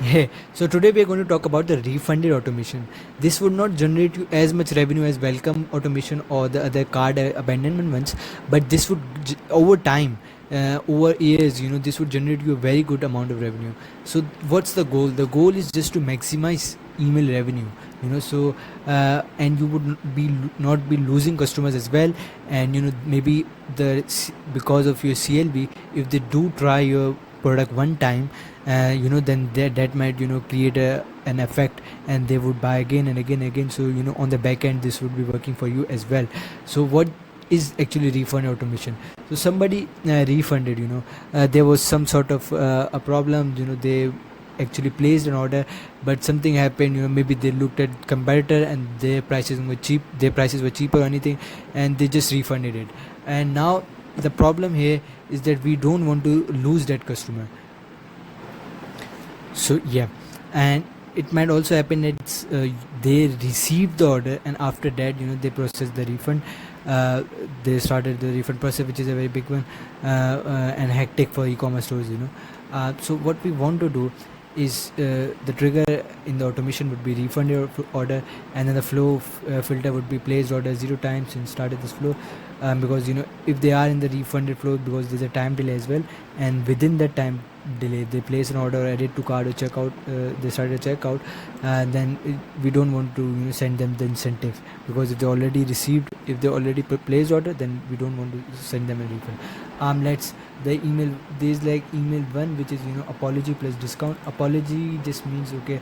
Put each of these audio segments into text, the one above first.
Hey, so today we are going to talk about the refunded automation. This would not generate you as much revenue as welcome automation or the other card abandonment ones, but this would over time, over years, this would generate you a very good amount of revenue. So what's the goal? The goal is just to maximize email revenue. So and you would not be losing customers as well, and maybe because of your CLV, if they do try your product one time, then that might create an effect, and they would buy again and again and again. So on the back end this would be working for you as well. So what is actually refund automation? So somebody refunded, there was some sort of a problem, they actually placed an order, but something happened, maybe they looked at competitor and their prices were cheaper or anything, and they just refunded it. And now the problem here is that we don't want to lose that customer. So yeah, and it might also happen that they received the order, and after that they process the refund. They started the refund process, which is a very big one, and hectic for e-commerce stores. So what we want to do is the trigger in the automation would be refund your order, and then the flow filter would be placed order 0 times and started this flow, because if they are in the refunded flow, because there's a time delay as well, and within that time delay they place an order or edit to cart or checkout, they started a checkout, then we don't want to send them the incentive, because if they already placed order, then we don't want to send them a refund. Let's the email, there's like email one, which is apology plus discount. Apology just means okay,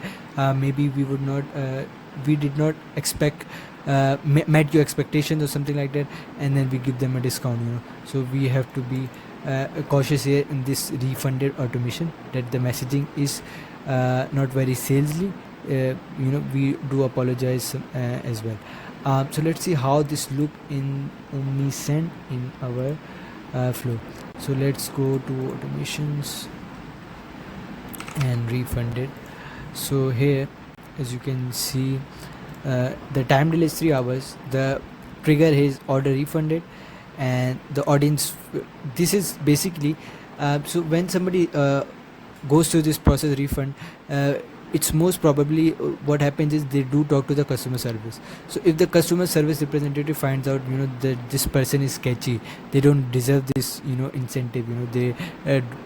maybe we did not expect met your expectations or something like that, and then we give them a discount. So we have to be cautious here in this refunded automation, that the messaging is not very salesy. We do apologize as well. So let's see how this look in Omnisend in our flow. So let's go to automations and refunded. So here, as you can see, the time delay is 3 hours. The trigger is order refunded, and the audience, this is basically so when somebody goes through this process refund, it's most probably what happens is they do talk to the customer service. So if the customer service representative finds out that this person is sketchy, they don't deserve this incentive, they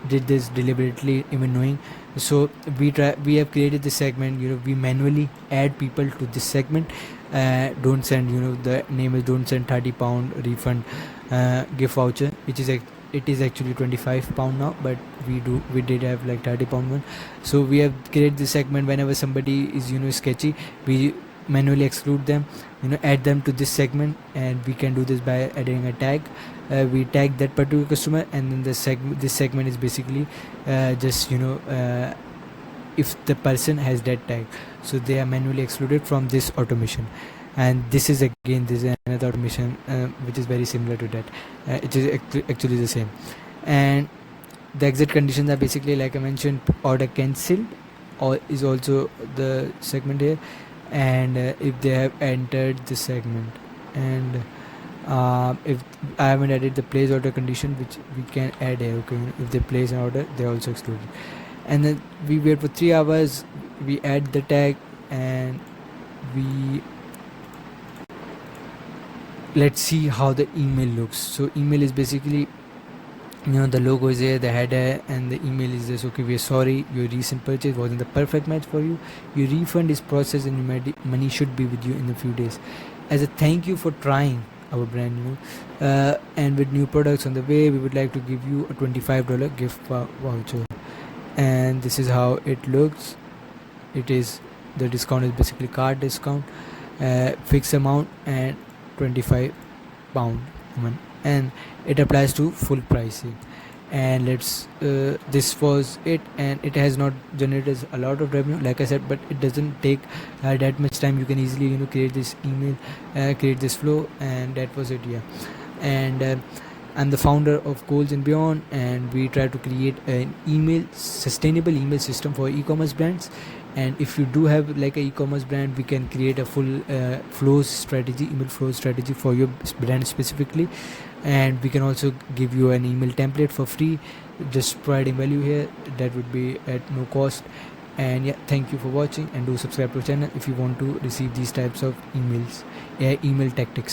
did this deliberately, even knowing. So we have created this segment, we manually add people to this segment. Don't send, the name is don't send £30 refund gift voucher, which is it is actually £25 now, but we did have like £30 one. So we have created this segment. Whenever somebody is sketchy, we manually exclude them, add them to this segment, and we can do this by adding a tag. We tag that particular customer, and then this segment is basically just if the person has that tag, so they are manually excluded from this automation. And this is another automation which is very similar to that. It is actually the same. And the exit conditions are basically, like I mentioned, order cancelled, or is also the segment here, and if they have entered the segment, and if I haven't added the place order condition, which we can add here. Okay, if they place an order, they are also excluded. And then we wait for 3 hours, we add the tag, and we let's see how the email looks. So email is basically, the logo is there, the header, and the email is this: okay, we are sorry, your recent purchase wasn't the perfect match for you. Your refund is processed, and your money should be with you in a few days. As a thank you for trying our brand, and with new products on the way, we would like to give you a $25 gift voucher. And this is how it looks. It is, the discount is basically card discount, fixed amount, and £25 one, and it applies to full pricing. And this was it, and it has not generated a lot of revenue, like I said, but it doesn't take that much time. You can easily create this email, create this flow, and that was it. Yeah. And I'm the founder of Goals and Beyond, and we try to create an sustainable email system for e-commerce brands. And if you do have like a e-commerce brand, we can create a full email flow strategy for your brand specifically. And we can also give you an email template for free, just providing value here. That would be at no cost. And yeah, thank you for watching, and do subscribe to our channel if you want to receive these types of emails, email tactics.